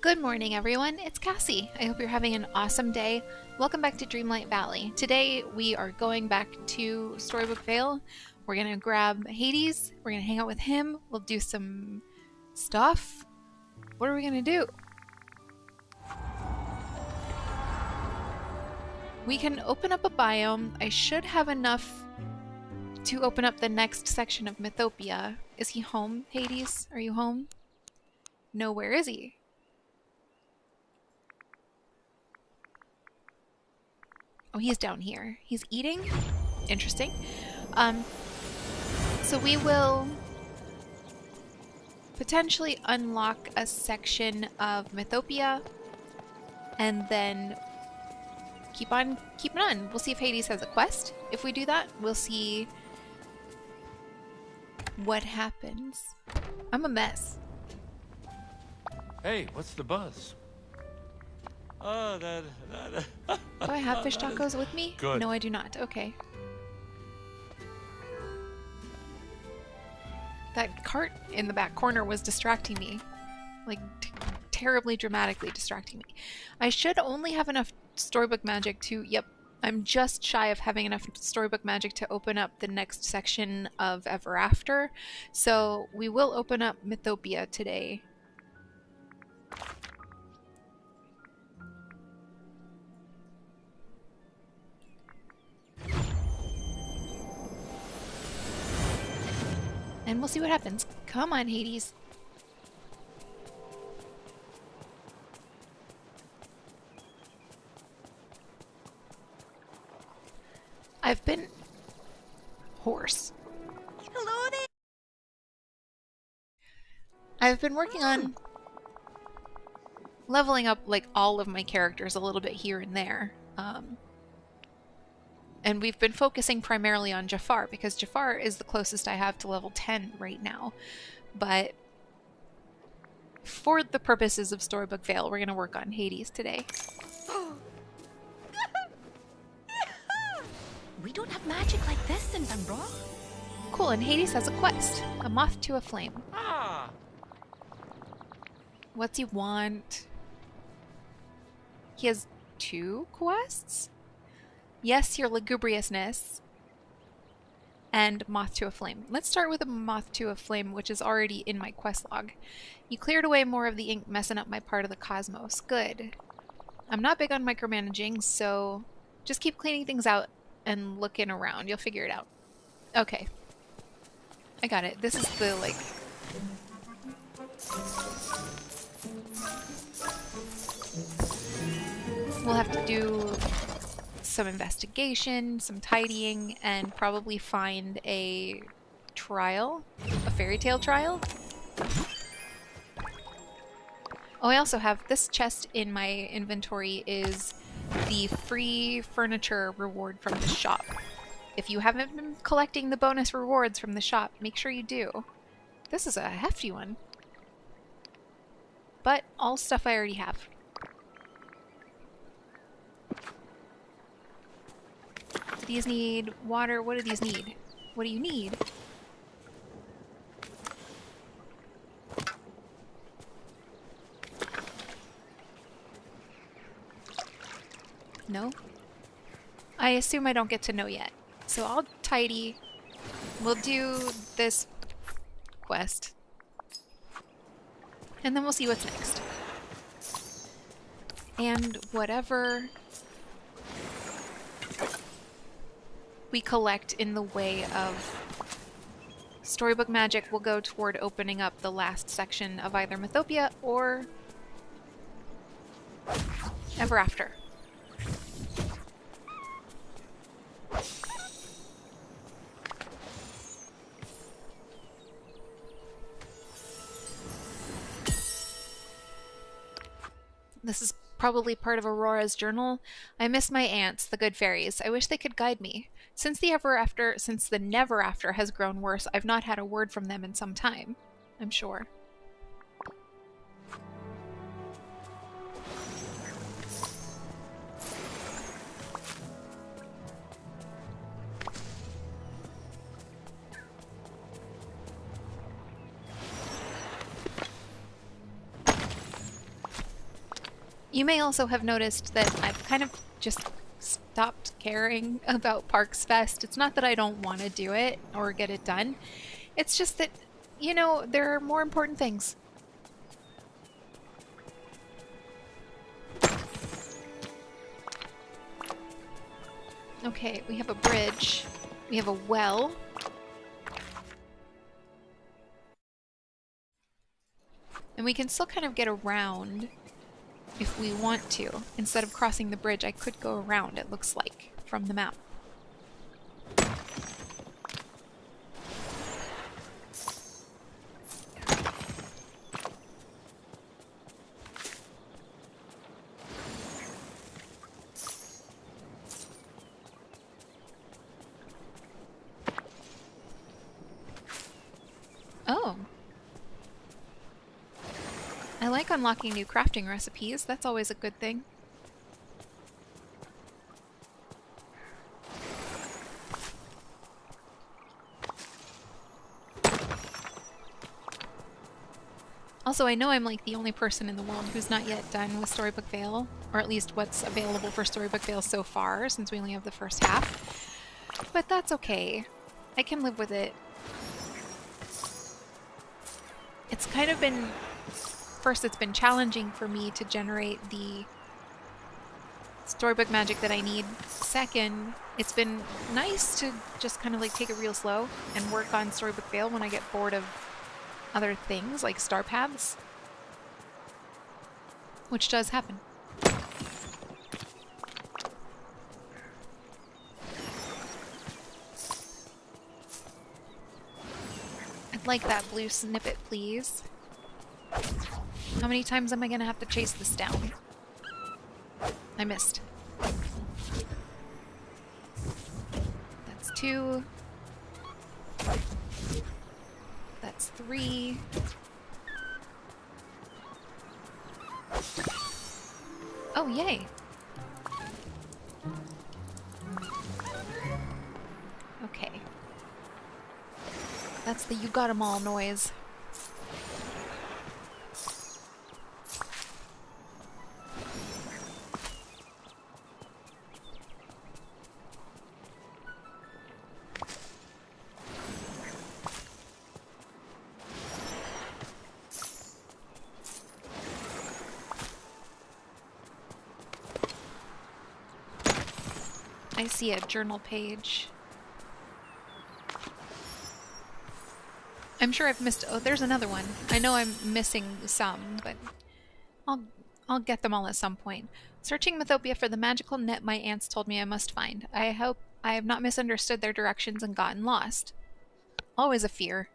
Good morning, everyone. It's Cassie. I hope you're having an awesome day. Welcome back to Dreamlight Valley. Today we are going back to Storybook Vale. We're going to grab Hades. We're going to hang out with him. We'll do some stuff. What are we going to do? We can open up a biome. I should have enough to open up the next section of Mythopia. Is he home, Hades? Are you home? No, where is he? Oh, he's down here. He's eating? Interesting. So we will potentially unlock a section of Mythopia and then keep on keeping on. We'll see if Hades has a quest. If we do that, we'll see what happens. I'm a mess. Hey, what's the buzz? Oh, that. Do I have fish tacos with me? Good. No, I do not. Okay. That cart in the back corner was distracting me. Like, terribly dramatically distracting me. I should only have enough Storybook Magic to... Yep, I'm just shy of having enough Storybook Magic to open up the next section of Ever After. So we will open up Mythopia today. And we'll see what happens. Come on, Hades. I've been... Horse. Hello there. I've been working on leveling up like all of my characters a little bit here and there. And we've been focusing primarily on Jafar because Jafar is the closest I have to level 10 right now. But for the purposes of Storybook Vale, we're going to work on Hades today. We don't have magic like this in Dunbro. Cool, and Hades has a quest. A moth to a flame. Ah! What's he want? He has 2 quests? Yes, your lugubriousness. And moth to a flame. Let's start with a moth to a flame, which is already in my quest log. You cleared away more of the ink messing up my part of the cosmos. Good. I'm not big on micromanaging, so just keep cleaning things out and looking around. You'll figure it out. Okay. I got it. This is the, like... We'll have to do some investigation, some tidying, and probably find a trial, a fairy tale trial. Oh, I also have this chest in my inventory is the free furniture reward from the shop. If you haven't been collecting the bonus rewards from the shop, make sure you do. This is a hefty one. But all stuff I already have. Do these need water? What do these need? What do you need? No? I assume I don't get to know yet. So I'll tidy. We'll do this quest. And then we'll see what's next. And whatever we collect in the way of Storybook Magic will go toward opening up the last section of either Mythopia or Ever After. This is probably part of Aurora's journal. I miss my aunts, the good fairies. I wish they could guide me. Since the never after has grown worse, I've not had a word from them in some time, I'm sure. You may also have noticed that I've kind of just stopped caring about Parks Fest. It's not that I don't want to do it or get it done. It's just that, you know, there are more important things. Okay, we have a bridge. We have a well. And we can still kind of get around if we want to. Instead of crossing the bridge, I could go around, it looks like, from the map. Oh. I like unlocking new crafting recipes. That's always a good thing. Also, I know I'm like the only person in the world who's not yet done with Storybook Vale, or at least what's available for Storybook Vale so far, since we only have the first half. But that's okay. I can live with it. It's kind of been... First, it's been challenging for me to generate the Storybook Magic that I need. Second, it's been nice to just kind of like take it real slow and work on Storybook Vale when I get bored of other things like star paths, which does happen. I'd like that blue snippet, please. How many times am I gonna have to chase this down? I missed. That's 2. That's 3. Oh, yay. Okay. That's the you got 'em all noise. I see a journal page. I'm sure I've missed... Oh, there's another one. I know I'm missing some, but I'll get them all at some point. Searching Mythopia for the magical net my aunts told me I must find. I hope I have not misunderstood their directions and gotten lost. Always a fear.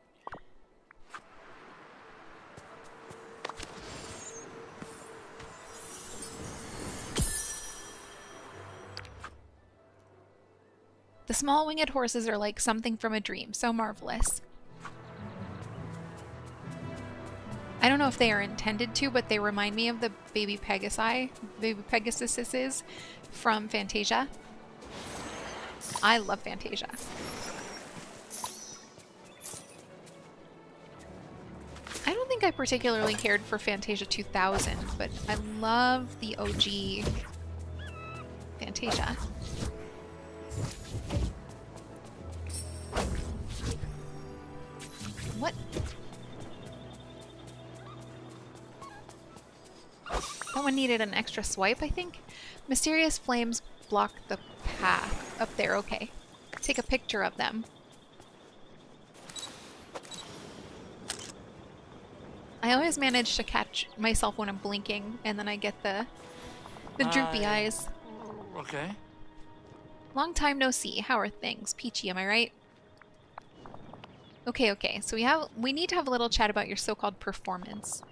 The small winged horses are like something from a dream, so marvelous. I don't know if they are intended to, but they remind me of the baby Pegasuses from Fantasia. I love Fantasia. I don't think I particularly cared for Fantasia 2000, but I love the OG Fantasia. What? That one needed an extra swipe, I think. Mysterious flames block the path. Up there, okay. Take a picture of them. I always manage to catch myself when I'm blinking, and then I get the droopy eyes. Okay. Long time no see. How are things? Peachy, am I right? Okay. So we need to have a little chat about your so-called performance.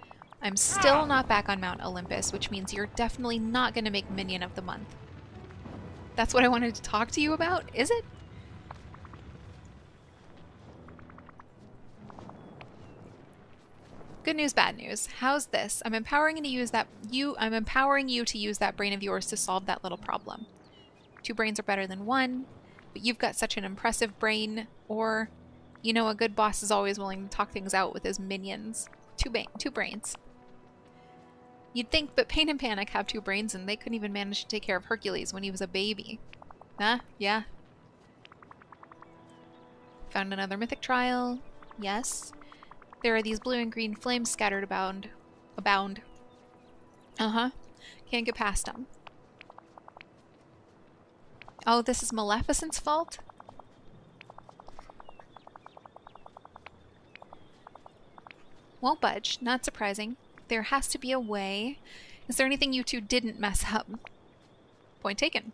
I'm still not back on Mount Olympus, which means you're definitely not going to make Minion of the Month. That's what I wanted to talk to you about, is it? Good news, bad news. How's this? I'm empowering you to use that brain of yours to solve that little problem. 2 brains are better than 1, but you've got such an impressive brain, or, you know, a good boss is always willing to talk things out with his minions. 2 brains. You'd think, but Pain and Panic have two brains and they couldn't even manage to take care of Hercules when he was a baby. Huh? Yeah. Found another mythic trial. Yes. There are these blue and green flames scattered abound. Uh-huh. Can't get past them. Oh, this is Maleficent's fault? Won't budge. Not surprising. There has to be a way. Is there anything you two didn't mess up? Point taken.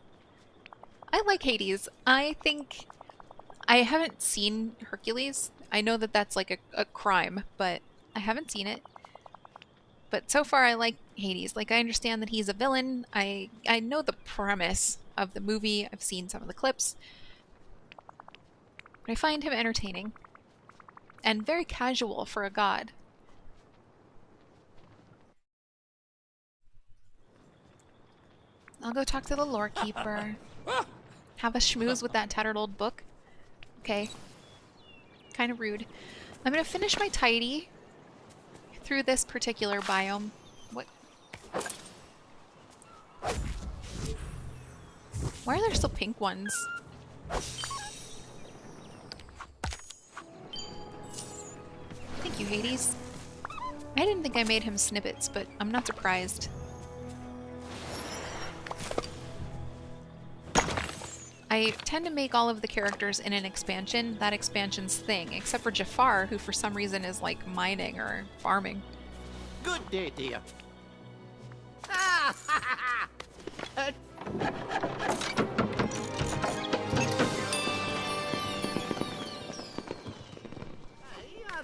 I like Hades. I think... I haven't seen Hercules. I know that that's like a crime, but I haven't seen it. But so far I like Hades. Like, I understand that he's a villain. I know the premise of the movie. I've seen some of the clips. But I find him entertaining. And very casual for a god. I'll go talk to the lore keeper. Have a schmooze with that tattered old book. Okay. Kind of rude. I'm gonna finish my tidy through this particular biome. What? Why are there still pink ones? Thank you, Hades. I didn't think I made him snippets, but I'm not surprised. I tend to make all of the characters in an expansion that expansion's thing, except for Jafar, who for some reason is like mining or farming. Good day, dear. I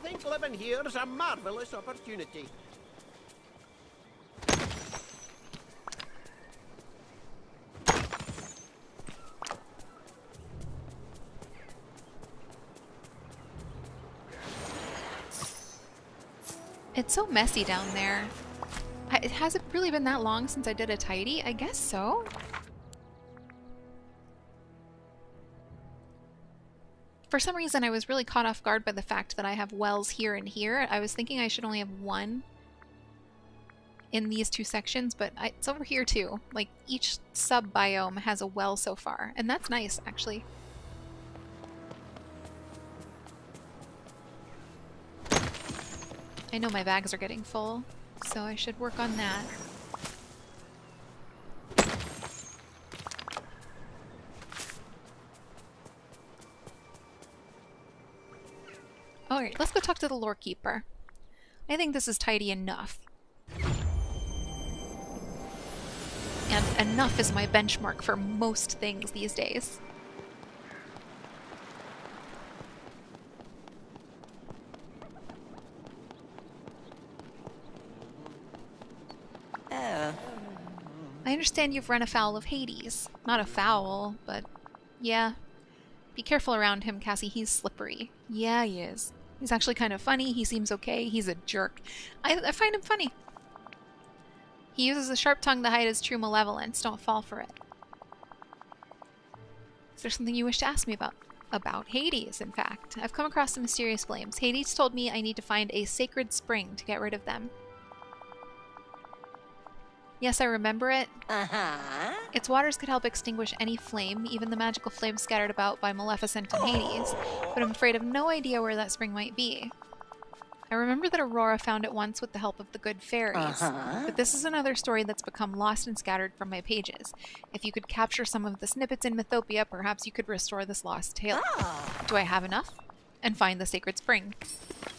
think living here is a marvelous opportunity. It's so messy down there. It hasn't really been that long since I did a tidy. I guess so. For some reason, I was really caught off guard by the fact that I have wells here and here. I was thinking I should only have one in these two sections, but it's over here too. Like, each sub-biome has a well so far, and that's nice, actually. I know my bags are getting full, so I should work on that. Alright, let's go talk to the lore keeper. I think this is tidy enough. And enough is my benchmark for most things these days. I understand you've run afoul of Hades. Not afoul, but yeah. Be careful around him, Cassie. He's slippery. Yeah, he is. He's actually kind of funny. He seems okay. He's a jerk. I find him funny. He uses a sharp tongue to hide his true malevolence. Don't fall for it. Is there something you wish to ask me about? About Hades, in fact. I've come across some mysterious flames. Hades told me I need to find a sacred spring to get rid of them. Yes, I remember it. Its waters could help extinguish any flame, even the magical flame scattered about by Maleficent and Hades, but I'm afraid I've no idea where that spring might be. I remember that Aurora found it once with the help of the good fairies, but this is another story that's become lost and scattered from my pages. If you could capture some of the snippets in Mythopia, perhaps you could restore this lost tale. Do I have enough? And find the sacred spring.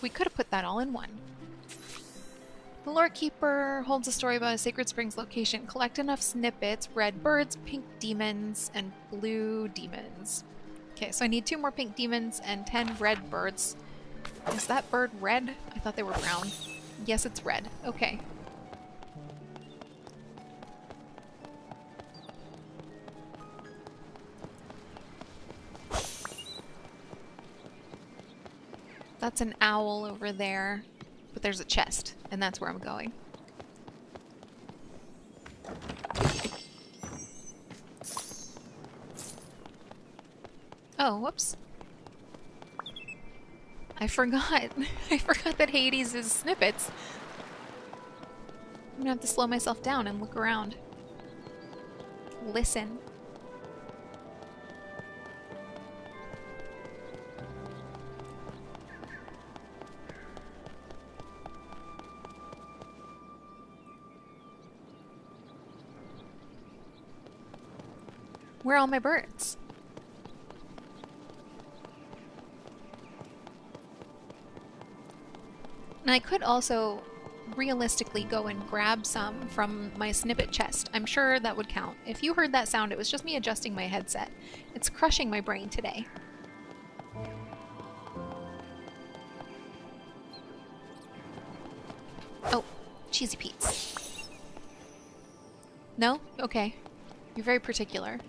We could have put that all in one. The lore keeper holds a story about a sacred spring's location. Collect enough snippets, red birds, pink demons, and blue demons. Okay, so I need 2 more pink demons and 10 red birds. Is that bird red? I thought they were brown. Yes, it's red. Okay. That's an owl over there. But there's a chest, and that's where I'm going. Oh, whoops. I forgot. I forgot that Hades is snippets. gonna have to slow myself down and look around. Listen. Where are all my birds? And I could also realistically go and grab some from my snippet chest. I'm sure that would count. If you heard that sound, it was just me adjusting my headset. It's crushing my brain today. Oh, Cheesy Pete's. No? Okay. You're very particular.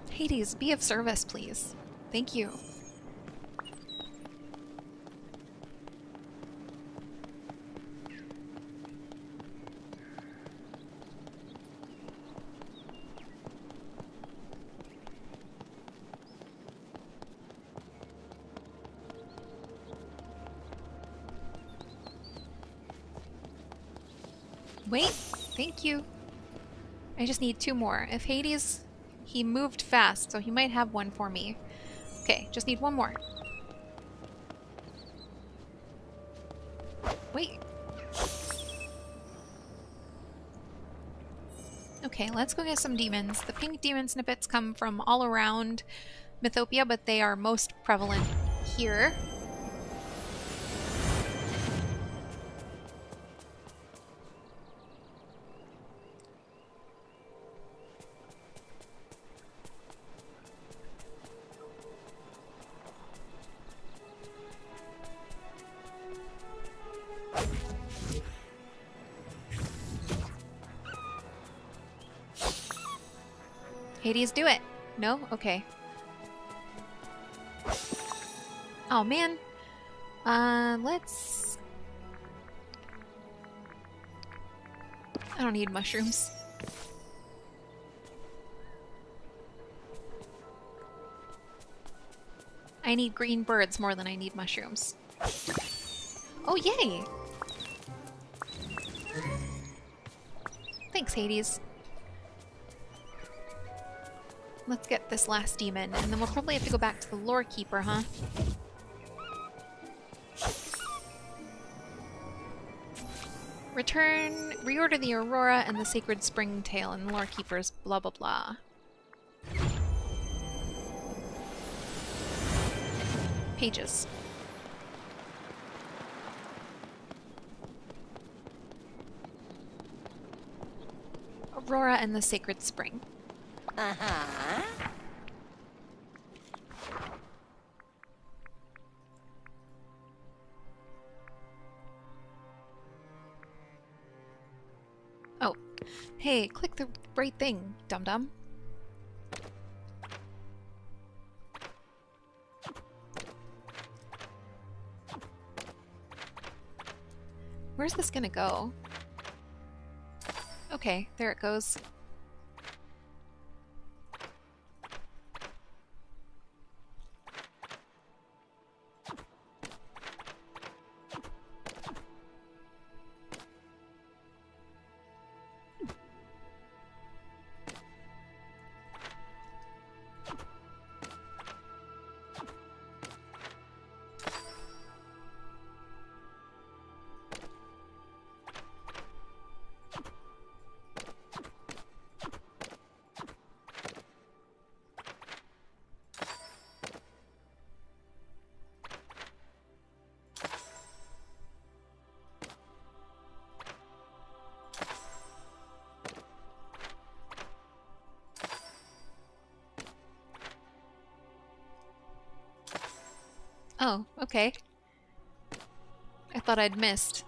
Hades, be of service, please. Thank you. Wait, thank you. I just need 2 more. If Hades... He moved fast, so he might have one for me. Okay, just need 1 more. Wait. Okay, let's go get some demons. The pink demon snippets come from all around Mythopia, but they are most prevalent here. Hades, do it! No? Okay. Oh man. Let's... I don't need mushrooms. I need green birds more than I need mushrooms. Oh, yay! Thanks, Hades. Let's get this last demon, and then we'll probably have to go back to the Lore Keeper, huh? Reorder the Aurora and the Sacred Springtail and the Lore Keepers, blah blah blah. Pages. Aurora and the Sacred Spring. Uh-huh. Oh. Hey, click the right thing, dum-dum. Where's this gonna go? Okay, there it goes. Oh, okay. I thought I'd missed.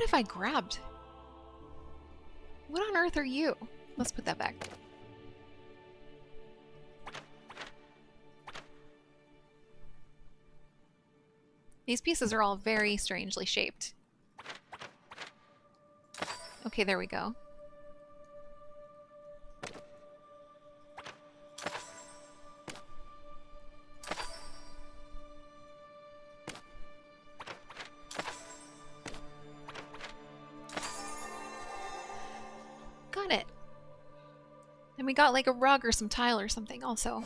What if I grabbed? What on earth are you? Let's put that back. These pieces are all very strangely shaped. Okay, there we go. Got it. And we got like a rug or some tile or something also.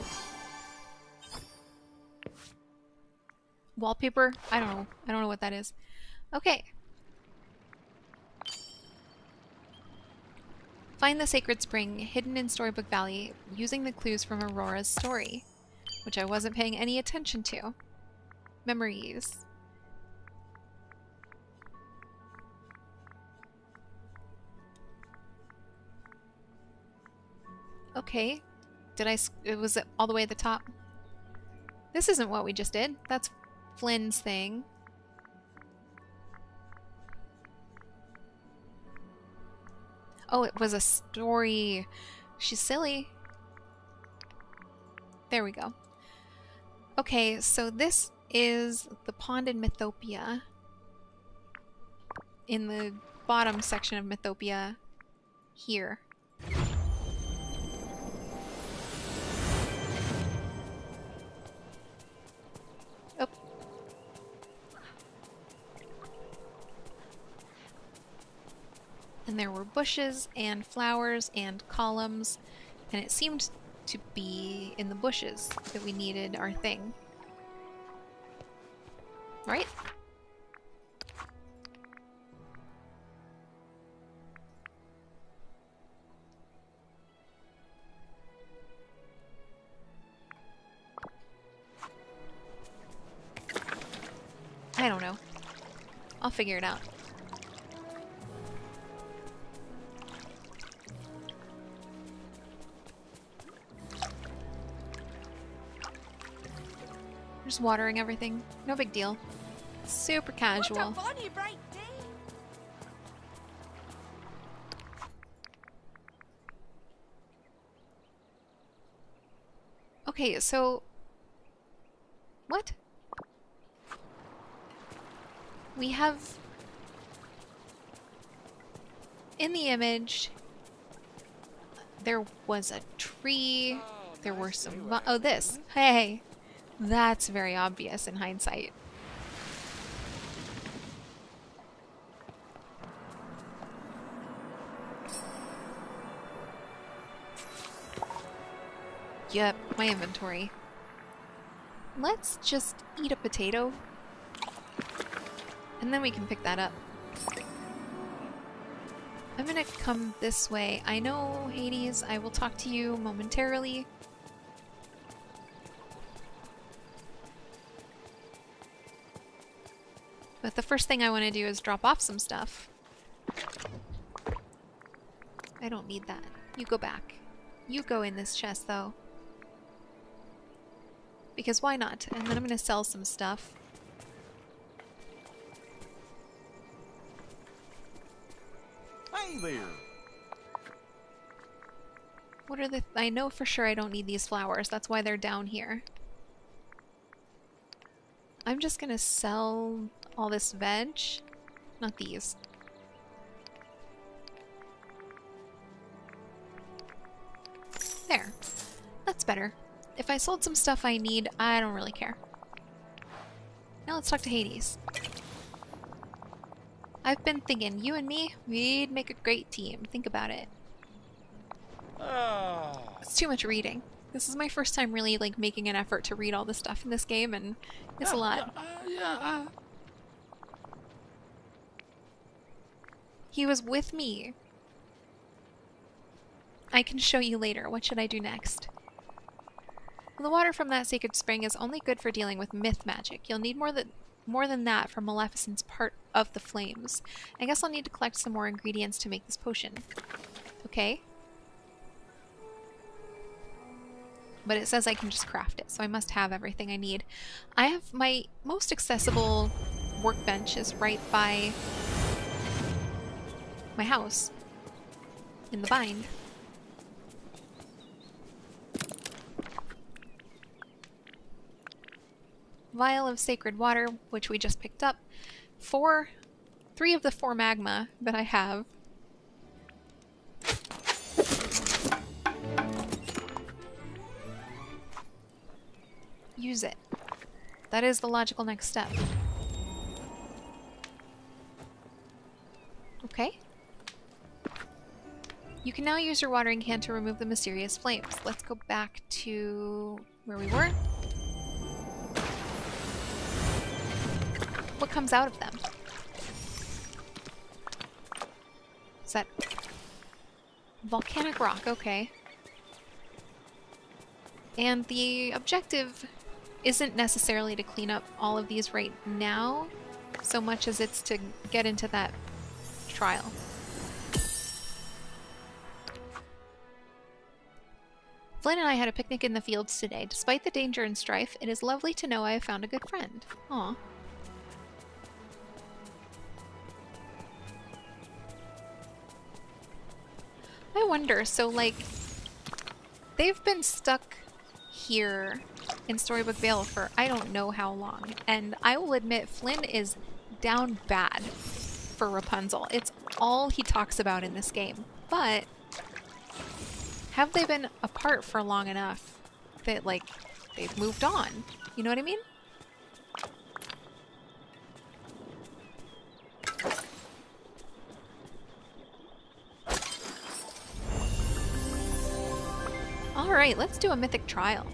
Wallpaper? I don't know. I don't know what that is. Okay. Find the sacred spring hidden in Storybook Valley using the clues from Aurora's story, which I wasn't paying any attention to. Memories. Okay. Was it all the way at the top? This isn't what we just did. That's Flynn's thing. Oh, it was a story. She's silly. There we go. Okay, so this is the pond in Mythopia. In the bottom section of Mythopia here. Oh. And there were bushes and flowers and columns, and it seemed to be in the bushes that we needed our thing. Right? I don't know. I'll figure it out. Just watering everything. No big deal. Super casual. What a funny bright day. Okay, so... What? We have... In the image, there was a tree, there were some... Oh, this. Hey! That's very obvious in hindsight. Yep, my inventory. Let's just eat a potato. And then we can pick that up. I'm gonna come this way. I know, Hades, I will talk to you momentarily. But the first thing I want to do is drop off some stuff. I don't need that. You go back. You go in this chest, though. Because why not? And then I'm going to sell some stuff. Hey there. What are the... I know for sure I don't need these flowers. That's why they're down here. I'm just going to sell all this veg. Not these. There. That's better. If I sold some stuff I need, I don't really care. Now let's talk to Hades. I've been thinking, you and me, we'd make a great team. Think about it. It's too much reading. This is my first time really like making an effort to read all the stuff in this game, and it's a lot. He was with me. I can show you later. What should I do next? Well, the water from that sacred spring is only good for dealing with myth magic. You'll need more than that for Maleficent's part of the flames. I guess I'll need to collect some more ingredients to make this potion. Okay. But it says I can just craft it, so I must have everything I need. I have my most accessible workbench is right by my house in the bind. Vial of sacred water, which we just picked up. 3 of the 4 magma that I have. Use it. That is the logical next step. Okay. You can now use your watering can to remove the mysterious flames. Let's go back to where we were. What comes out of them? Is that volcanic rock? Okay. And the objective isn't necessarily to clean up all of these right now, so much as it's to get into that trial. Flynn and I had a picnic in the fields today. Despite the danger and strife, it is lovely to know I have found a good friend. Aw. I wonder, so like, they've been stuck here in Storybook Vale for I don't know how long, and I will admit Flynn is down bad for Rapunzel. It's all he talks about in this game, but have they been apart for long enough that, like, they've moved on? You know what I mean? Alright, let's do a mythic trial.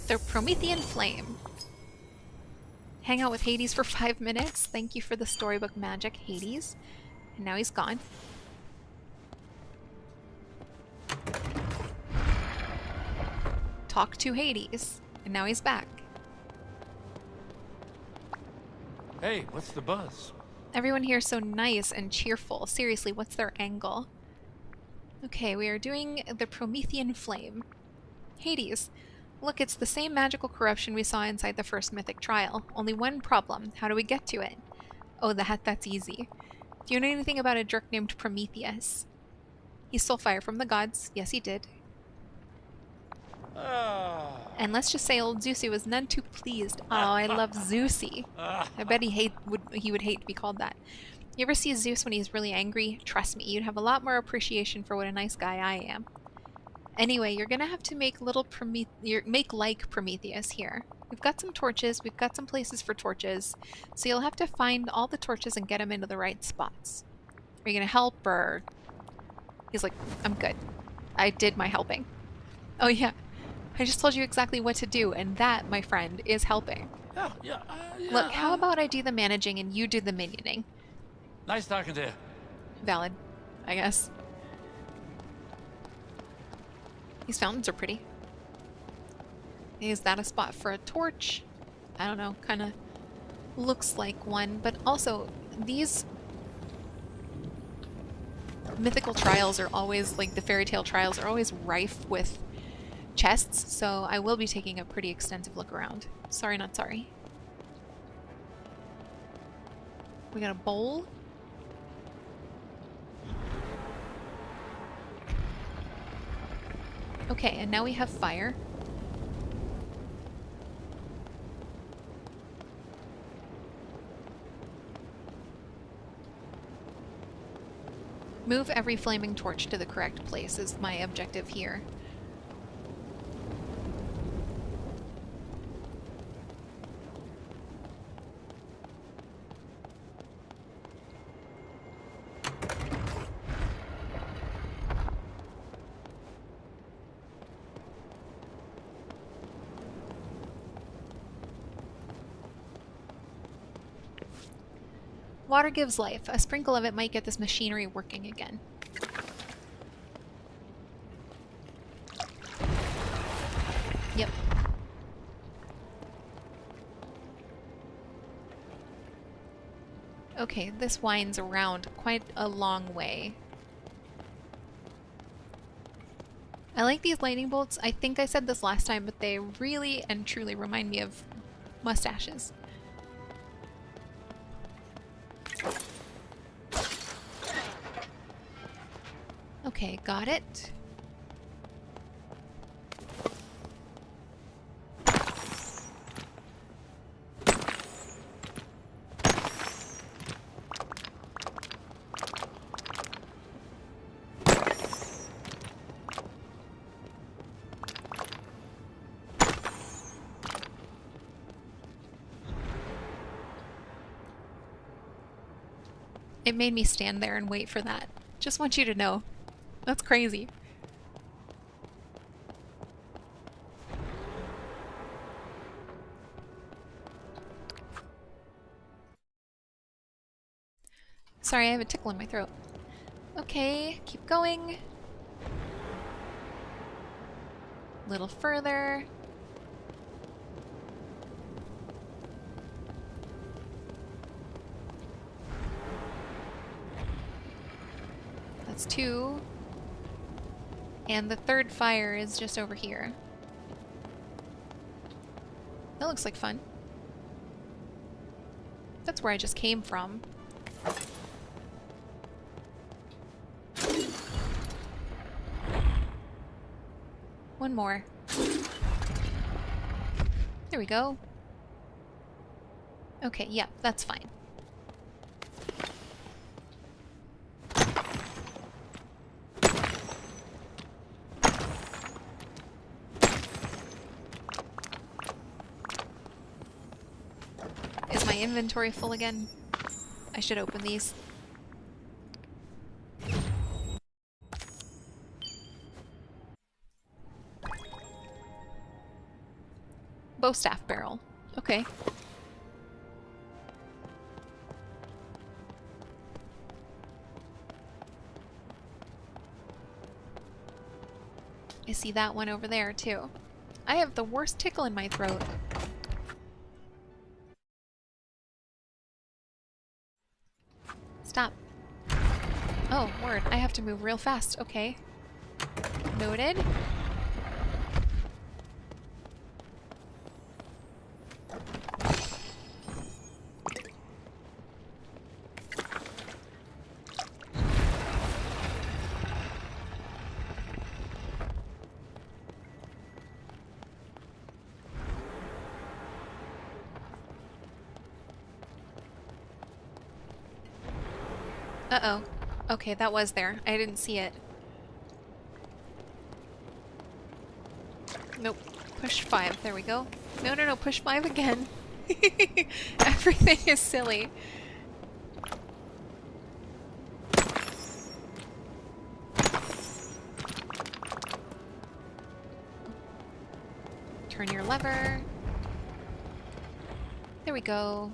The Promethean Flame. Hang out with Hades for 5 minutes. Thank you for the Storybook Magic, Hades. And now he's gone. Talk to Hades. And now he's back. Hey, what's the buzz? Everyone here is so nice and cheerful. Seriously, what's their angle? Okay, we are doing the Promethean Flame. Hades. Look, it's the same magical corruption we saw inside the first mythic trial. Only one problem. How do we get to it? Oh, that's easy. Do you know anything about a jerk named Prometheus? He stole fire from the gods. Yes, he did. And let's just say old Zeusy was none too pleased. Oh, I love Zeusy. I bet he would hate to be called that. You ever see Zeus when he's really angry? Trust me, you'd have a lot more appreciation for what a nice guy I am. Anyway, you're gonna have to make make like Prometheus here. We've got some torches, we've got some places for torches, so you'll have to find all the torches and get them into the right spots. Are you gonna help, or... He's like, I'm good. I did my helping. Oh yeah, I just told you exactly what to do, and that, my friend, is helping. Yeah. Look, how about I do the managing and you do the minioning? Nice talking to you. Valid, I guess. These fountains are pretty. Is that a spot for a torch? I don't know, kind of looks like one, but also these mythical trials are always, like the fairy tale trials are always rife with chests, so I will be taking a pretty extensive look around. Sorry, not sorry. We got a bowl. Okay, and now we have fire. Move every flaming torch to the correct place is my objective here. Water gives life. A sprinkle of it might get this machinery working again. Yep. Okay, this winds around quite a long way. I like these lightning bolts. I think I said this last time, but they really and truly remind me of mustaches. Okay, got it. It made me stand there and wait for that. Just want you to know. That's crazy. Sorry, I have a tickle in my throat. Okay, keep going. A little further. That's 2. And the third fire is just over here. That looks like fun. That's where I just came from. One more. There we go. Okay, yeah, that's fine. Is my inventory full again? I should open these. Bowstaff barrel. Okay. I see that one over there too. I have the worst tickle in my throat. Stop. Oh, word. I have to move real fast. Okay. Noted. Uh-oh. Okay, that was there. I didn't see it. Nope. Push 5. There we go. No, no, no. Push 5 again. Everything is silly. Turn your lever. There we go.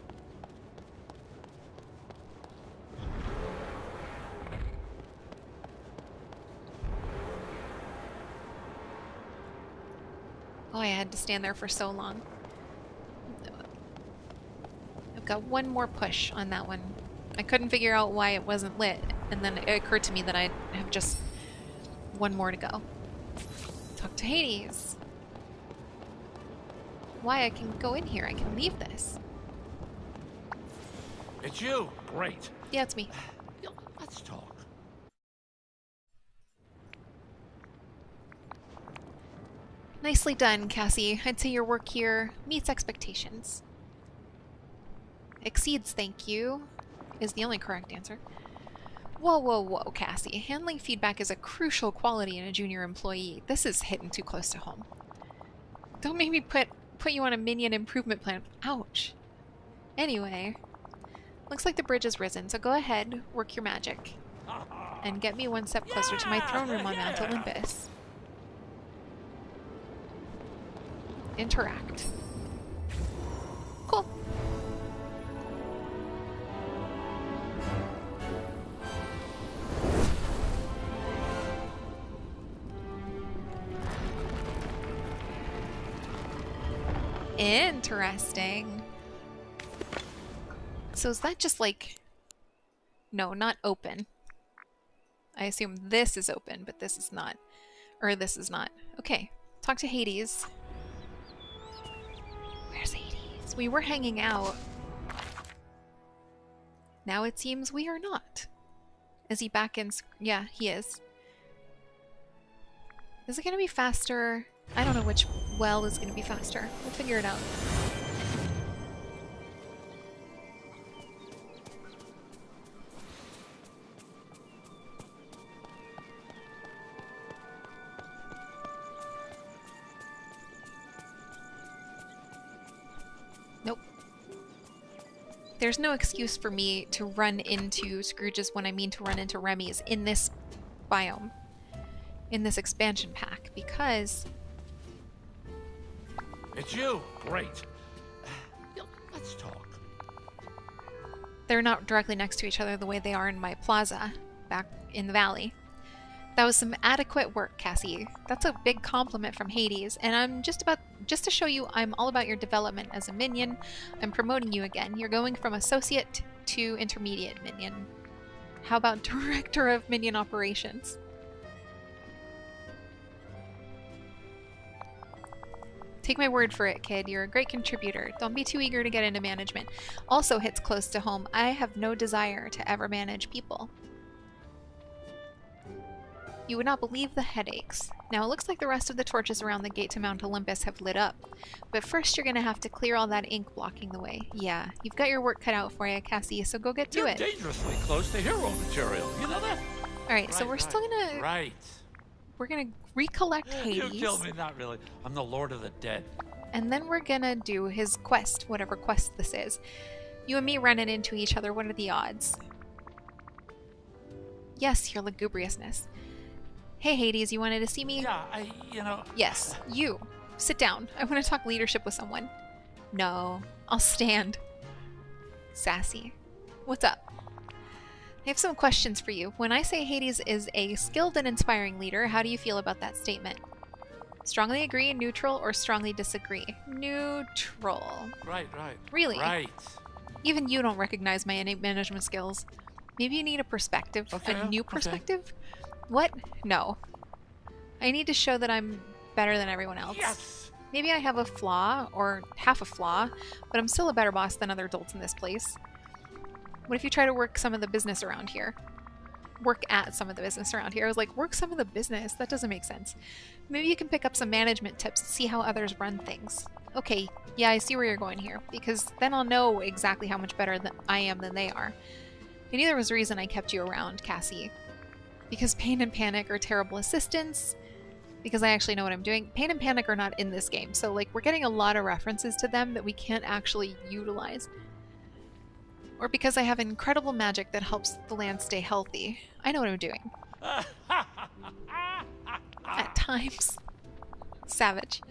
Oh, I had to stand there for so long. I've got one more push on that one. I couldn't figure out why it wasn't lit, and then it occurred to me that I have just one more to go. Talk to Hades. Why, I can go in here. I can leave this. It's you. Great. Yeah, it's me. Let's talk. Nicely done, Cassie. I'd say your work here meets expectations. Exceeds, thank you, is the only correct answer. Whoa, whoa, whoa, Cassie. Handling feedback is a crucial quality in a junior employee. This is hitting too close to home. Don't make me put you on a minion improvement plan. Ouch. Anyway, looks like the bridge has risen, so go ahead, work your magic. And get me one step closer to my throne room on Mount Olympus. Interact. Cool. Interesting. So is that just like... No, not open. I assume this is open, but this is not. Or this is not. Okay. Talk to Hades. Where's Hades? We were hanging out. Now it seems we are not. Is he back in... Yeah, he is. Is it going to be faster? I don't know which well is going to be faster. We'll figure it out. Nope. There's no excuse for me to run into Scrooge's when I mean to run into Remy's in this biome, in this expansion pack, because... It's you. Great. Let's talk. they're not directly next to each other the way they are in my plaza back in the valley. That was some adequate work, Cassie. That's a big compliment from Hades, and I'm just to show you I'm all about your development as a minion. I'm promoting you again. You're going from associate to intermediate minion. How about director of minion operations? Take my word for it, kid. You're a great contributor. Don't be too eager to get into management. Also hits close to home. I have no desire to ever manage people. You would not believe the headaches. Now it looks like the rest of the torches around the gate to Mount Olympus have lit up. But first you're gonna have to clear all that ink blocking the way. Yeah, you've got your work cut out for you, Cassie, so go get to it. You're dangerously close to hero material. You know that? Alright, so we're still gonna... Right. We're gonna recollect Hades. You killed me, not really. I'm the Lord of the Dead. And then we're gonna do his quest, whatever quest this is. You and me running into each other, what are the odds? Yes, your lugubriousness. Hey Hades, you wanted to see me? Yeah, Yes, you. Sit down. I want to talk leadership with someone. No, I'll stand. Sassy. What's up? I have some questions for you. When I say Hades is a skilled and inspiring leader, how do you feel about that statement? Strongly agree, neutral, or strongly disagree? Neutral. Right. Really? Right. Even you don't recognize my innate management skills. Maybe you need a perspective. A new perspective? What? No. I need to show that I'm better than everyone else. Yes! Maybe I have a flaw, or half a flaw, but I'm still a better boss than other adults in this place. What if you try to work some of the business around here? Work at some of the business around here. I was like, work some of the business? That doesn't make sense. Maybe you can pick up some management tips and see how others run things. Okay, yeah, I see where you're going here, because then I'll know exactly how much better I am than they are. I knew there was a reason I kept you around, Cassie. Because Pain and Panic are terrible assistants, because I actually know what I'm doing. Pain and Panic are not in this game, so like we're getting a lot of references to them that we can't actually utilize. Or because I have incredible magic that helps the land stay healthy. I know what I'm doing. At times. Savage.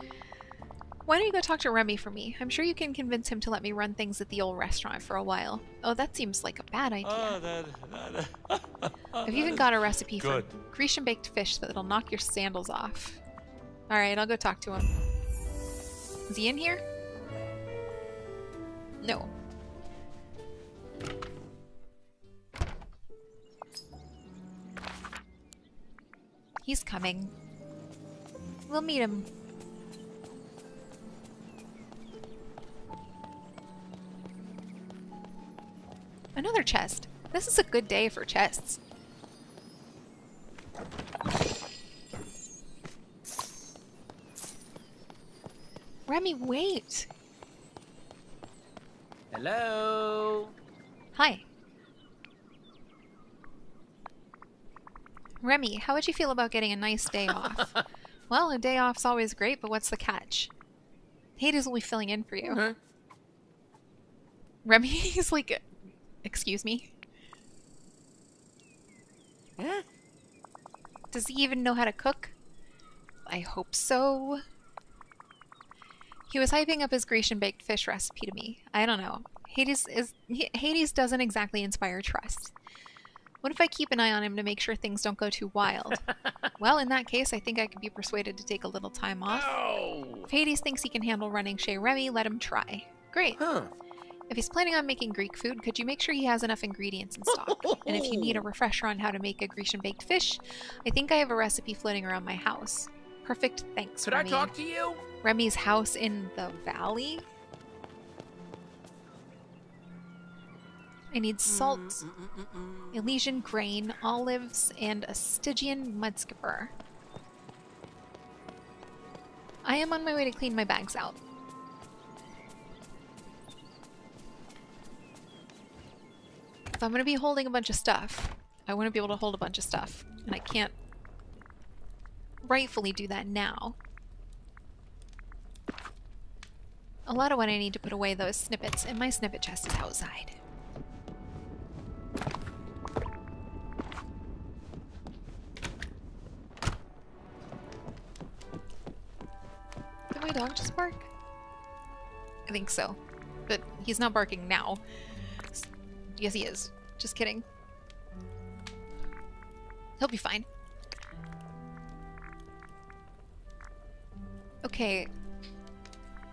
Why don't you go talk to Remy for me? I'm sure you can convince him to let me run things at the old restaurant for a while. Oh, that seems like a bad idea. I've even got a recipe for Grecian baked fish that'll knock your sandals off. Alright, I'll go talk to him. Is he in here? No. He's coming. We'll meet him. Another chest. This is a good day for chests. Remy, wait! Hello? Hi. Remy, how would you feel about getting a nice day off? Well, a day off's always great, but what's the catch? Hades will be filling in for you. Huh? Remy is like... Excuse me? Huh? Does he even know how to cook? I hope so. He was hyping up his Grecian baked fish recipe to me. I don't know. Hades doesn't exactly inspire trust. What if I keep an eye on him to make sure things don't go too wild? Well, in that case, I think I could be persuaded to take a little time off. Oh. If Hades thinks he can handle running Chez Remy, let him try. Great. Huh. If he's planning on making Greek food, could you make sure he has enough ingredients in stock? And if you need a refresher on how to make a Grecian baked fish, I think I have a recipe floating around my house. Perfect, thanks, Could Remy. I talk to you? Remy's house in the valley? I need salt, Elysian grain, olives, and a Stygian mudskipper. I am on my way to clean my bags out. If I'm going to be holding a bunch of stuff, I want to be able to hold a bunch of stuff. And I can't rightfully do that now. A lot of what I need to put away, though, is snippets, and my snippet chest is outside. Did my dog just bark? I think so. But he's not barking now. Yes, he is. Just kidding. He'll be fine. Okay.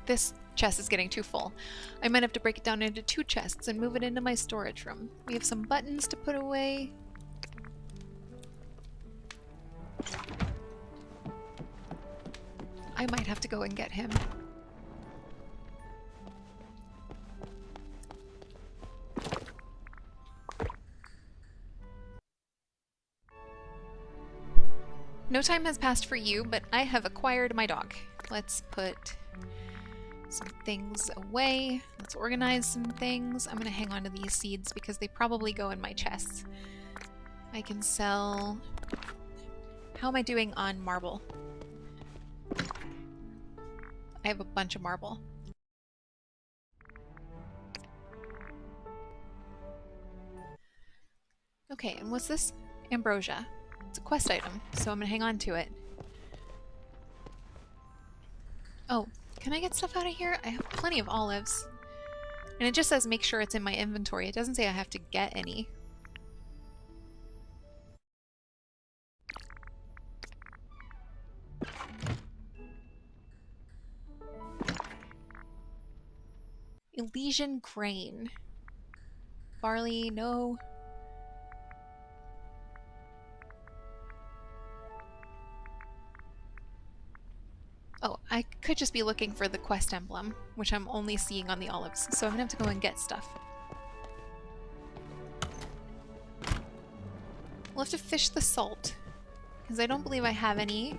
This chest is getting too full. I might have to break it down into 2 chests and move it into my storage room. We have some buttons to put away. I might have to go and get him. No time has passed for you, but I have acquired my dog. Let's put some things away. Let's organize some things. I'm gonna hang on to these seeds because they probably go in my chests. I can sell... How am I doing on marble? I have a bunch of marble. Okay, and what's this? Ambrosia. It's a quest item, so I'm gonna hang on to it. Oh, can I get stuff out of here? I have plenty of olives. And it just says make sure it's in my inventory. It doesn't say I have to get any. Elysian grain. Barley, no. Oh, I could just be looking for the quest emblem, which I'm only seeing on the olives, so I'm gonna have to go and get stuff. We'll have to fish the salt, because I don't believe I have any.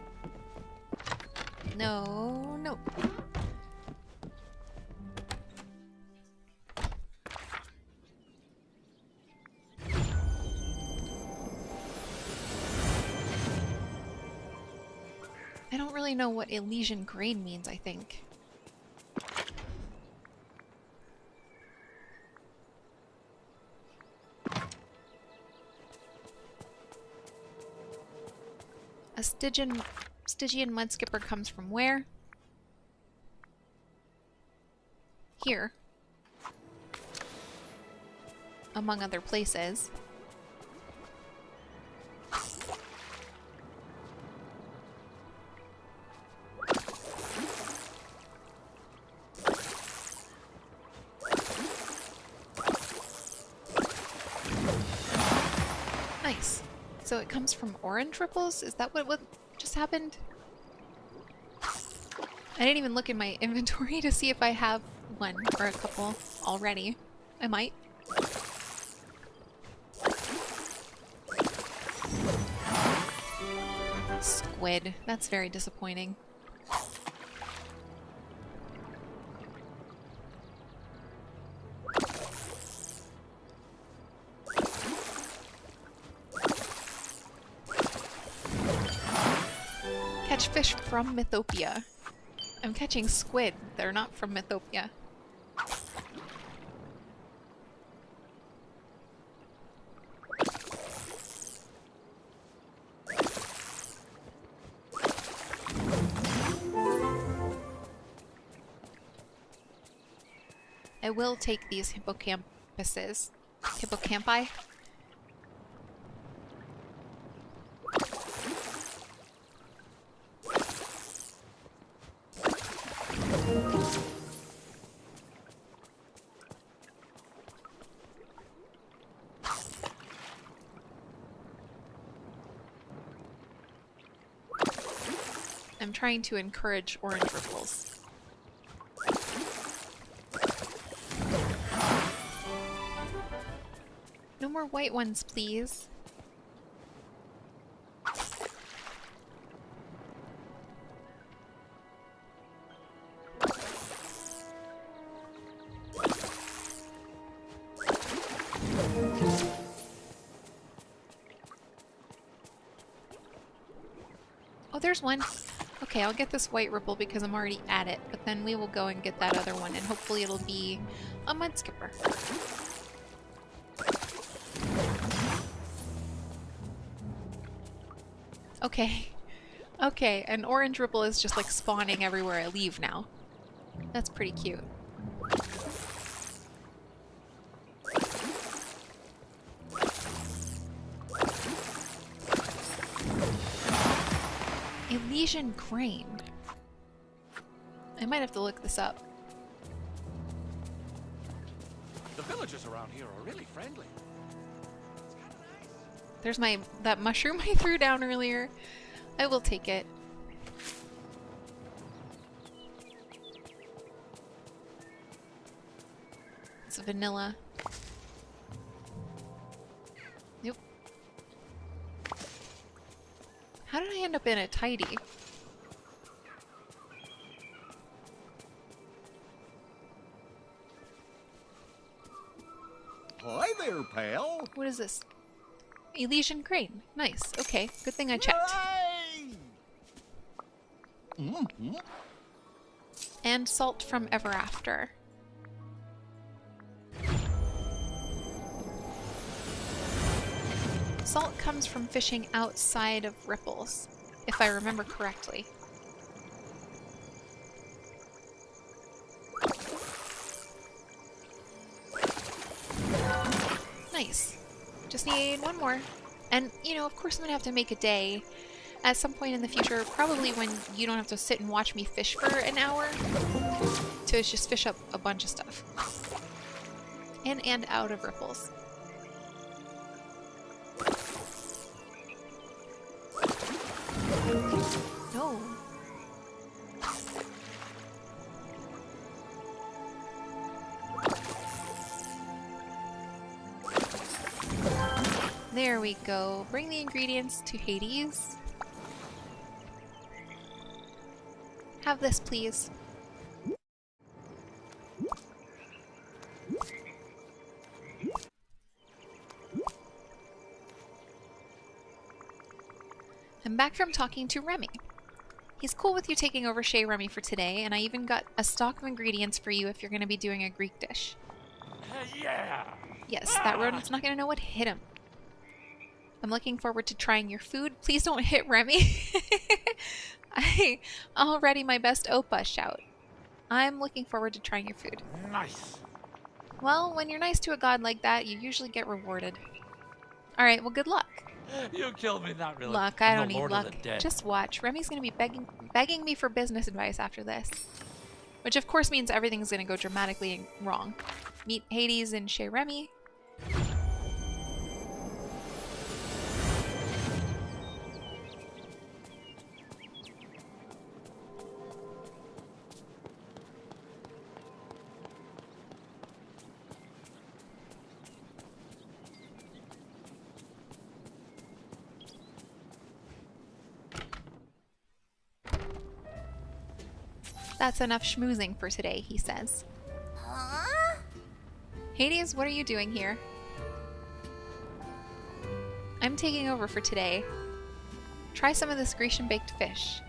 No, no. I don't really know what Elysian grain means, I think. A Stygian mudskipper comes from where? Here. Among other places. Nice. So it comes from orange ripples? Is that what just happened? I didn't even look in my inventory to see if I have one or a couple already. I might. Squid. That's very disappointing. Catch fish from Mythopia. I'm catching squid. They're not from Mythopia. I will take these hippocampuses. Hippocampi? I'm trying to encourage orange ripples. No more white ones, please. Oh, there's one. Okay, I'll get this white ripple because I'm already at it, but then we will go and get that other one, and hopefully it'll be a mud skipper. Okay. Okay, an orange ripple is just like spawning everywhere I leave now. That's pretty cute. Elysian grain. I might have to look this up. The villagers around here are really friendly. There's that mushroom I threw down earlier. I will take it. It's vanilla. Nope. How did I end up in a tidy? Hi there, pal. What is this? Elysian grain. Nice. Okay. Good thing I checked. Mm-hmm. And salt from Ever After. Salt comes from fishing outside of ripples, if I remember correctly. Nice. Just need one more. And, you know, of course I'm gonna have to make a day at some point in the future, probably when you don't have to sit and watch me fish for an hour, to just fish up a bunch of stuff. In and out of ripples. No. There we go. Bring the ingredients to Hades. Have this, please. I'm back from talking to Remy. He's cool with you taking over Chez Remy for today, and I even got a stock of ingredients for you if you're going to be doing a Greek dish. Yeah. Yes, that rodent's not going to know what hit him. I'm looking forward to trying your food. Please don't hit Remy. I'll ready my best Opa shout. I'm looking forward to trying your food. Nice. Well, when you're nice to a god like that, you usually get rewarded. Alright, well, good luck. You killed me, not really. Luck, I I'm don't the need Lord luck. of the Dead. Just watch. Remy's gonna be begging me for business advice after this. Which of course means everything's gonna go dramatically wrong. Meet Hades and Chez Remy. That's enough schmoozing for today, he says. Huh? Hades, what are you doing here? I'm taking over for today. Try some of this Grecian baked fish.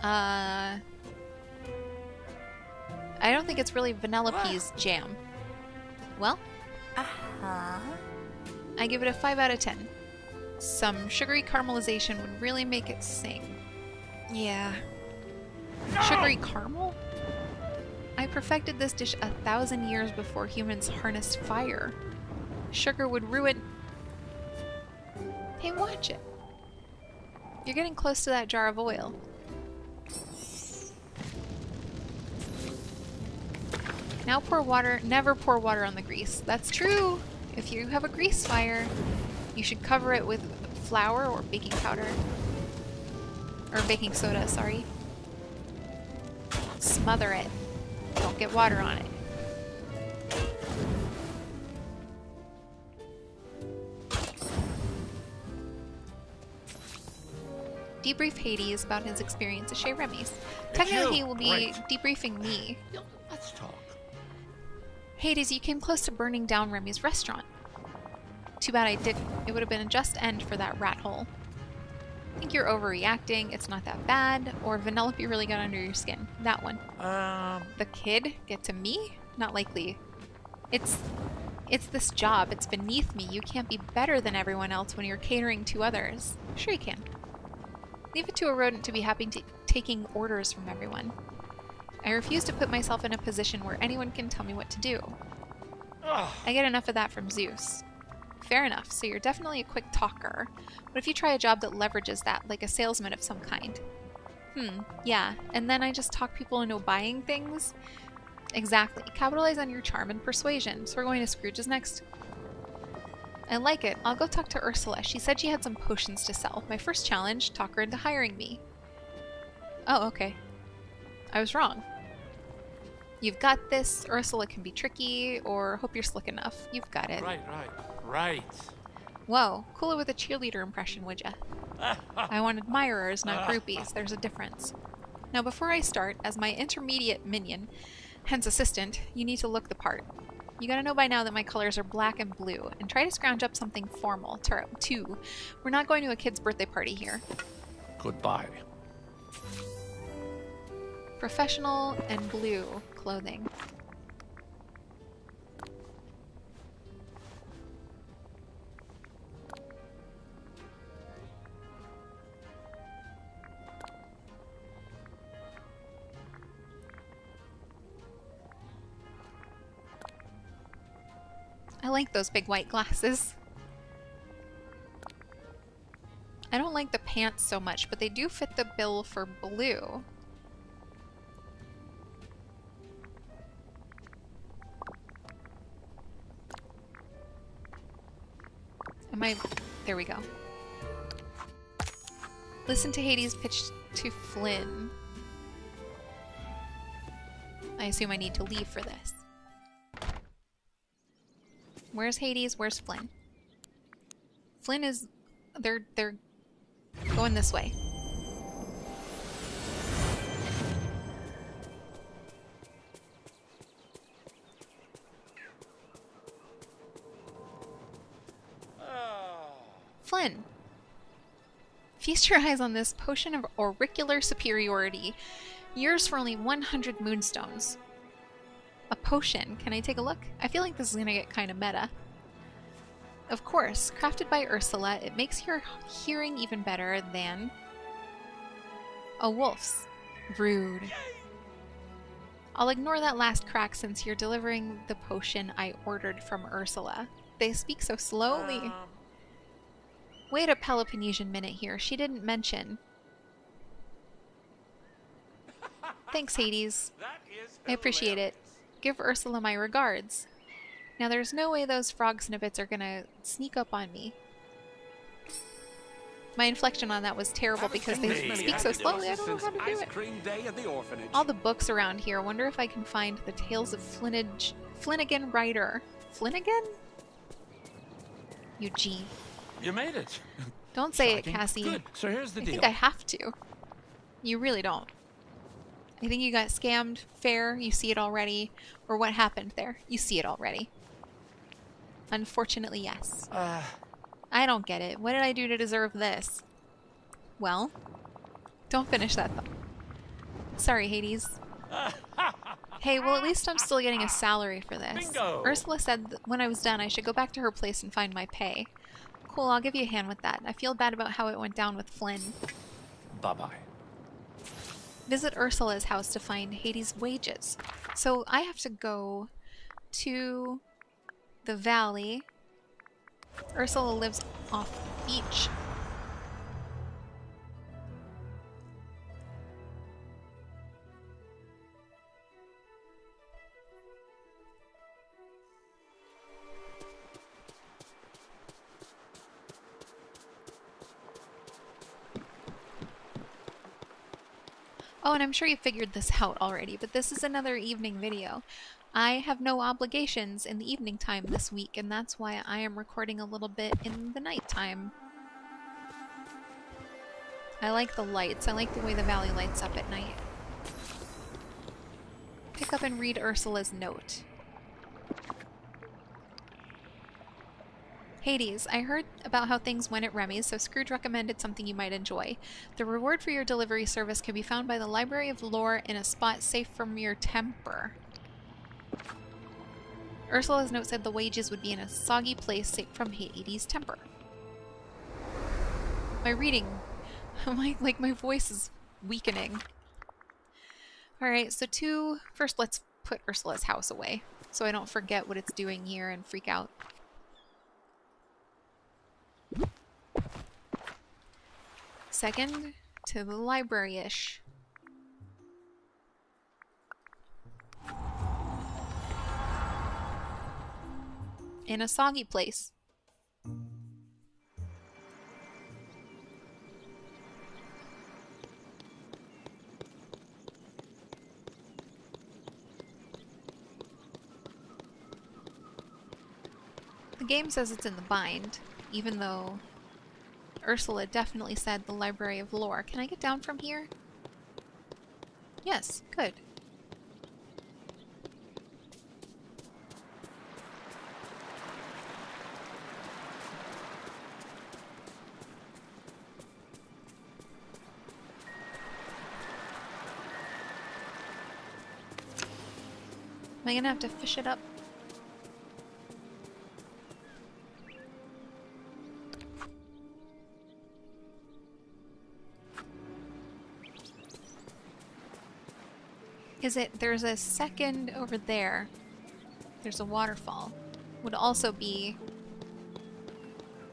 I don't think it's really Vanilla Pea's jam. Well, Uh-huh. I give it a 5 out of 10. Some sugary caramelization would really make it sing. Yeah. Sugary caramel? I perfected this dish 1,000 years before humans harnessed fire. Sugar would ruin... Hey, watch it. You're getting close to that jar of oil. Now pour water. Never pour water on the grease. That's true. If you have a grease fire, you should cover it with flour or baking powder. Or baking soda, sorry. Smother it. Don't get water on it. Do debrief Hades about his experience at Chez Remy's. Technically, he will be debriefing me. Let's talk. Hades, you came close to burning down Remy's restaurant. Too bad I didn't. It would have been a just end for that rat hole. I think you're overreacting. It's not that bad. Or Vanellope really got under your skin. That one. The kid get to me? Not likely. It's this job. It's beneath me. You can't be better than everyone else when you're catering to others. Sure you can. Leave it to a rodent to be happy taking orders from everyone. I refuse to put myself in a position where anyone can tell me what to do. I get enough of that from Zeus. Fair enough, so you're definitely a quick talker. What if you try a job that leverages that, like a salesman of some kind? Yeah, and then I just talk people into buying things? Exactly. Capitalize on your charm and persuasion. So we're going to Scrooge's next. I like it. I'll go talk to Ursula. She said she had some potions to sell. My first challenge, talk her into hiring me. Oh, okay. I was wrong. You've got this. Ursula can be tricky, or hope you're slick enough. You've got it. Right. Whoa, cooler with a cheerleader impression, would ya? I want admirers, not groupies. There's a difference. Now, before I start, as my intermediate minion, hence assistant, you need to look the part. You gotta know by now that my colors are black and blue, and try to scrounge up something formal, too. We're not going to a kid's birthday party here. Goodbye. Professional and blue clothing. I like those big white glasses. I don't like the pants so much, but they do fit the bill for blue. There we go. Listen to Hades pitch to Flynn. I assume I need to leave for this. Where's Hades? Where's Flynn? Flynn is... They're going this way. Flynn, feast your eyes on this potion of auricular superiority. Yours for only 100 moonstones. A potion. Can I take a look? I feel like this is gonna get kind of meta. Of course, crafted by Ursula, it makes your hearing even better than a wolf's. Rude. I'll ignore that last crack since you're delivering the potion I ordered from Ursula. They speak so slowly. Wait a Peloponnesian minute here. She didn't mention. Thanks, Hades. I appreciate it. Give Ursula my regards. Now there's no way those frog snippets are gonna sneak up on me. My inflection on that was terrible because they speak so slowly. I don't know how to do it. All the books around here. I wonder if I can find the Tales of Flanagan Writer. Flanagan? Eugene. You made it. Don't say it, Cassie. Good. So here's the I deal. think I have to. You really don't. I think you got scammed. Fair. You see it already. Or what happened there. You see it already. Unfortunately, yes. I don't get it. What did I do to deserve this? Well, don't finish that thought. Sorry, Hades. Hey, well, at least I'm still getting a salary for this. Bingo. Ursula said that when I was done, I should go back to her place and find my pay. Cool, I'll give you a hand with that. I feel bad about how it went down with Flynn. Bye-bye. Visit Ursula's house to find Hades' wages. So I have to go to the valley. Ursula lives off the beach. Oh, and I'm sure you figured this out already, but this is another evening video. I have no obligations in the evening time this week, and that's why I am recording a little bit in the nighttime. I like the lights. I like the way the valley lights up at night. Pick up and read Ursula's note. Hades, I heard about how things went at Remy's, so Scrooge recommended something you might enjoy. The reward for your delivery service can be found by the Library of Lore in a spot safe from your temper. Ursula's note said the wages would be in a soggy place safe from Hades' temper. My reading... my voice is weakening. Alright, so first let's put Ursula's house away, so I don't forget what it's doing here and freak out. Second, to the library-ish. In a soggy place. The game says it's in the bind, even though Ursula definitely said the Library of Lore. Can I get down from here? Yes, good. Am I gonna have to fish it up? There's a second over there. There's a waterfall. Would also be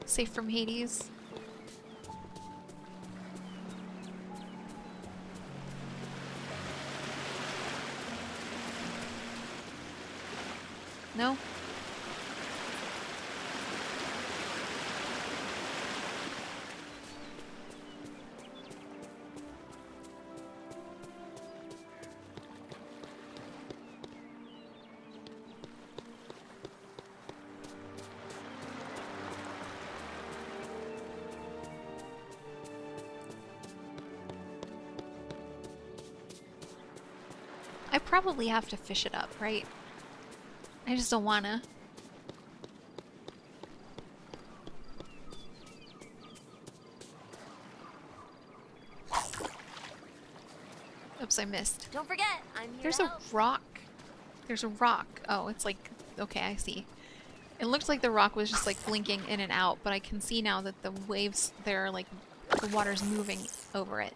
safe from Hades. No? I probably have to fish it up, right? I just don't wanna. Oops, I missed. Don't forget, I'm here. There's a rock. There's a rock. Oh, it's like... Okay, I see. It looked like the rock was just like blinking in and out, but I can see now that the waves there, like, the water's moving over it.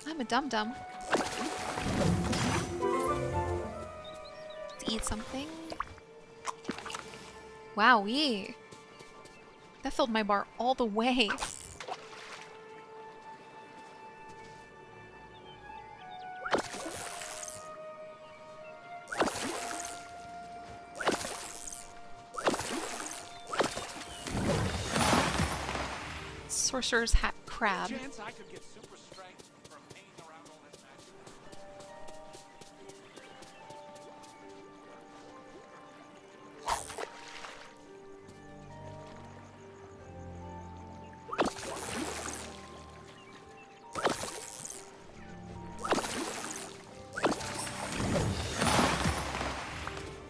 I'm a dum-dum. Let's eat something. Wowee! That filled my bar all the way. Sorcerer's Hat Crab. Chance I could get super strength from hanging around all this magic.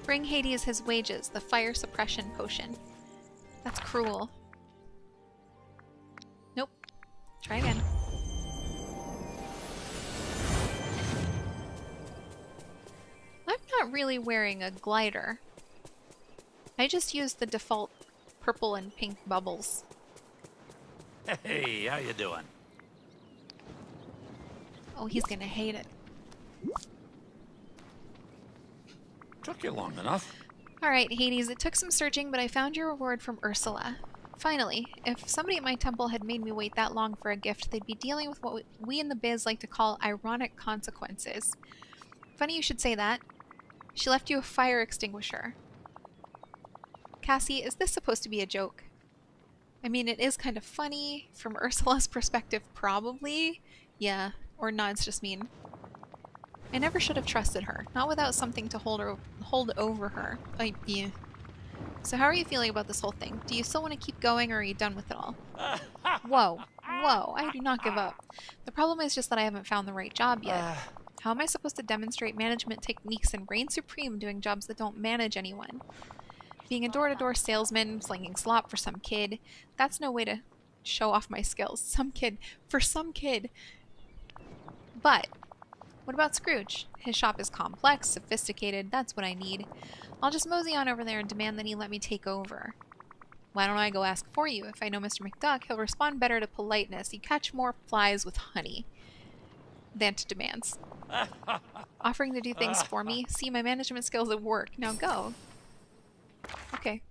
Bring Hades his wages, the fire suppression potion. That's cruel. Nope. Try again. I'm not really wearing a glider. I just used the default purple and pink bubbles. Hey, how you doing? Oh, he's gonna hate it. Took you long enough. Alright, Hades, it took some searching, but I found your reward from Ursula. Finally, if somebody at my temple had made me wait that long for a gift, they'd be dealing with what we in the biz like to call ironic consequences. Funny you should say that. She left you a fire extinguisher. Cassie, is this supposed to be a joke? I mean, it is kind of funny. From Ursula's perspective, probably. Yeah, or not, it's just mean. I never should have trusted her. Not without something to hold over her. Yeah. So how are you feeling about this whole thing? Do you still want to keep going, or are you done with it all? Whoa. Whoa, I do not give up. The problem is just that I haven't found the right job yet. How am I supposed to demonstrate management techniques and reign supreme doing jobs that don't manage anyone? Being a door-to-door salesman, slinging slop for some kid, that's no way to show off my skills. For some kid. But, what about Scrooge? His shop is complex, sophisticated, that's what I need. I'll just mosey on over there and demand that he let me take over. Why don't I go ask for you? If I know Mr. McDuck, he'll respond better to politeness. You catch more flies with honey than to demands. Offering to do things for me. See, my management skills at work. Now go. Okay.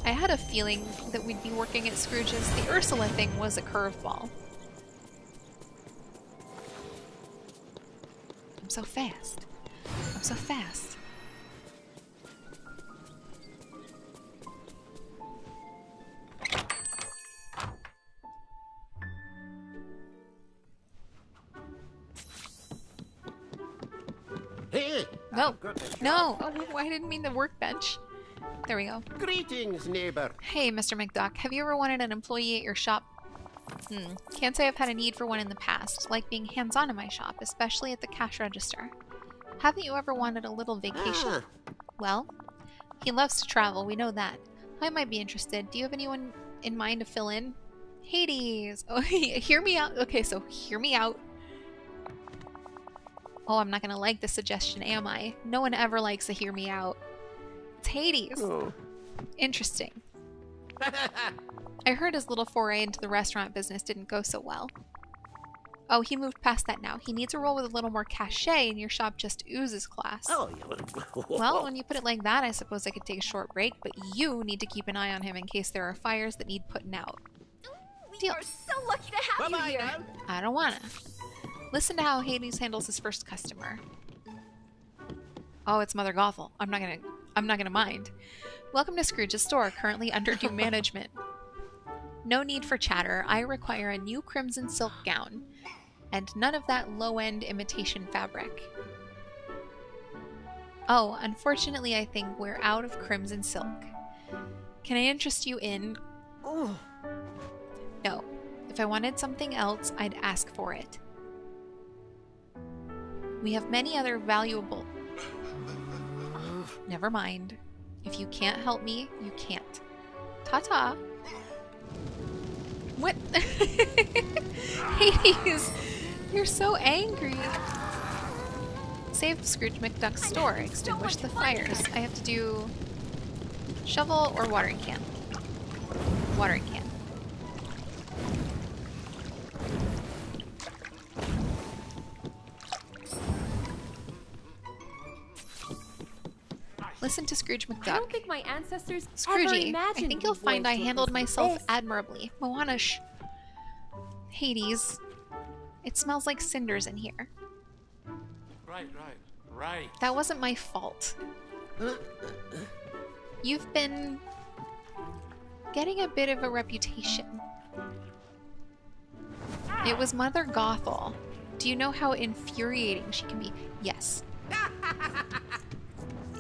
I had a feeling that we'd be working at Scrooge's. The Ursula thing was a curveball. I'm so fast. I'm so fast. Hey! No. Goodness. No! Oh, I didn't mean the workbench. There we go. Greetings, neighbor. Hey, Mr. McDuck. Have you ever wanted an employee at your shop? Can't say I've had a need for one in the past. Like being hands-on in my shop, especially at the cash register. Haven't you ever wanted a little vacation? Well, he loves to travel, we know that. I might be interested. Do you have anyone in mind to fill in? Hades! Oh, hear me out. Okay, so hear me out. Oh, I'm not gonna like the suggestion, am I? No one ever likes a hear me out. It's Hades. Oh. Interesting. I heard his little foray into the restaurant business didn't go so well. Oh, he moved past that now. He needs a role with a little more cachet, and your shop just oozes class. Oh, yeah. Well, when you put it like that, I suppose I could take a short break, but you need to keep an eye on him in case there are fires that need putting out. We are so lucky to have you Bye-bye here. now. I don't wanna. Listen to how Hades handles his first customer. Oh, it's Mother Gothel. I'm not gonna mind. Welcome to Scrooge's store, currently under new management. No need for chatter. I require a new crimson silk gown. And none of that low-end imitation fabric. Oh, unfortunately I think we're out of crimson silk. Can I interest you in... Oh. No. If I wanted something else, I'd ask for it. We have many other valuable... Never mind. If you can't help me, you can't. Ta-ta. What? Hades! You're so angry. Save Scrooge McDuck's store. Extinguish the fires. I have to do... shovel or watering can? Watering can. Listen to Scrooge McDuck. I don't think my ancestors ever Scroogey, imagined I think we'd you'll be find I going through handled things like myself this. admirably. Moana, shh. Hades. It smells like cinders in here. Right. That wasn't my fault. You've been getting a bit of a reputation. It was Mother Gothel. Do you know how infuriating she can be? Yes.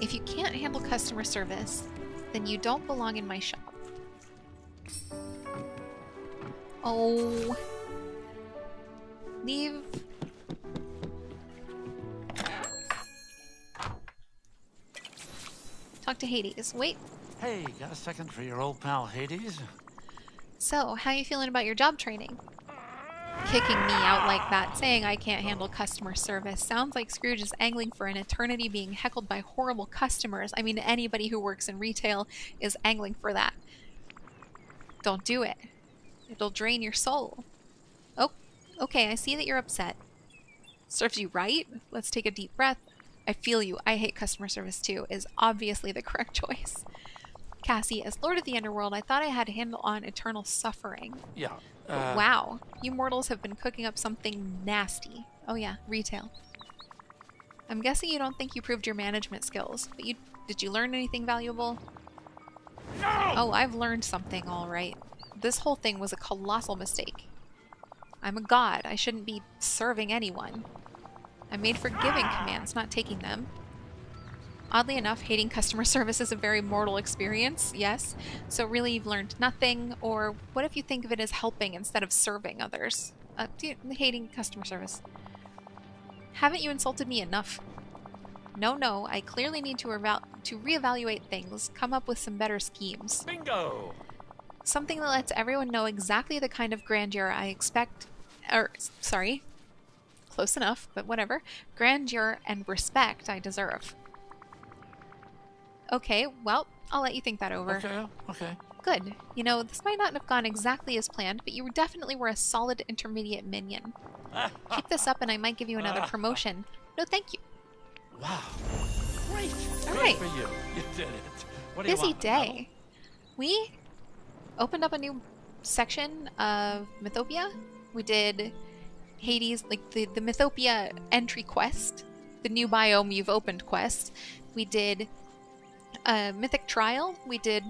If you can't handle customer service, then you don't belong in my shop. Oh. Leave. Talk to Hades. Wait. Hey, got a second for your old pal Hades? So, how you feeling about your job training? Kicking me out like that, saying I can't handle customer service. Sounds like Scrooge is angling for an eternity being heckled by horrible customers. I mean, anybody who works in retail is angling for that. Don't do it. It'll drain your soul. Oh, okay, I see that you're upset. Serves you right? Let's take a deep breath. I feel you. I hate customer service too, is obviously the correct choice. Cassie, as Lord of the Underworld, I thought I had a handle on eternal suffering. Yeah. But wow, you mortals have been cooking up something nasty. Oh yeah, retail. I'm guessing you don't think you proved your management skills, but did you learn anything valuable? No! Oh, I've learned something, all right. This whole thing was a colossal mistake. I'm a god. I shouldn't be serving anyone. I'm made for giving commands, not taking them. Oddly enough, hating customer service is a very mortal experience, yes. So really you've learned nothing, or what if you think of it as helping instead of serving others? Hating customer service. Haven't you insulted me enough? No, I clearly need to reevaluate things, come up with some better schemes. Bingo! Something that lets everyone know exactly the kind of grandeur I expect, sorry, close enough, but whatever, grandeur and respect I deserve. Okay, well, I'll let you think that over. Okay. Good. You know, this might not have gone exactly as planned, but you definitely were a solid intermediate minion. Keep this up and I might give you another promotion. No, thank you. Wow. Great. All Good right. for you. You did it. What do you Busy want? day. We opened up a new section of Mythopia. We did Hades, like the Mythopia entry quest, the new biome you've opened quest. We did Mythic Trial. We did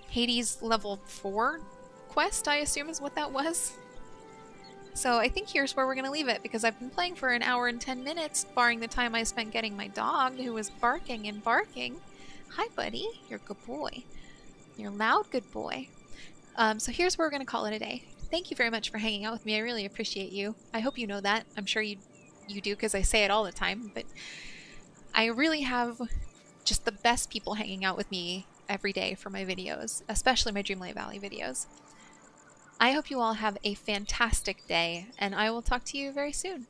Hades level 4 quest, I assume is what that was. So I think here's where we're going to leave it, because I've been playing for an hour and 10 minutes, barring the time I spent getting my dog, who was barking and barking. Hi, buddy. You're a good boy. You're a loud good boy. So here's where we're going to call it a day. Thank you very much for hanging out with me. I really appreciate you. I hope you know that. I'm sure you do, because I say it all the time. But I really have just the best people hanging out with me every day for my videos, especially my Dreamlight Valley videos. I hope you all have a fantastic day, and I will talk to you very soon.